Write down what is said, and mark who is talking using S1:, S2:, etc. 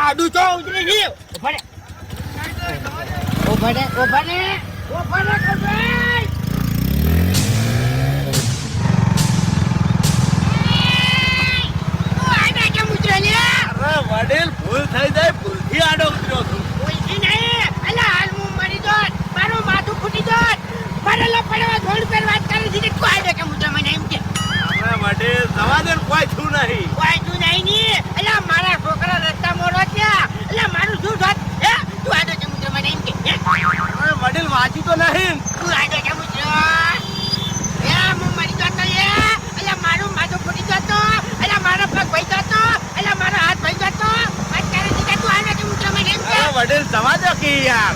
S1: આડું ચો ઉતરી ગયું. ઉભા રે કૌભાઈ.
S2: વડીલ ભૂલ થઈ જાય ભૂલથી આડો ઉતર્યો છું.
S1: ભૂલથી નહીં. અલા હાલ હું મરી જોત. મારું માથું ફૂટી જોત. પડેલો પડવા ધોળ પર વાત કરે છે કે કોઈ દે કે મુદ્દા મને એમ કે
S2: વડીલ જવા દે ને કોઈ છું નહીં.
S1: કોઈ તું નહીં ની. અલા મારા છોકરા રસ્તા મોડો ત્યાં. અલા મારું શું જોત? હે તું આડો કે મુદ્દા મને એમ કે
S2: વડીલ વાંચી તો નહીં.
S1: તું આડો કે મુદ્દા હે હું મરી જોત તો હે. અલા મારું માથું ફૂટી જોત તો. અલા મારો પગ ભઈ જોત તો. અલા મારો હાથ ભઈ જોત તો. વાત કરે છે કે તું આડો કે મુદ્દા મને એમ કે
S2: વડીલ જવા દો કે યાર.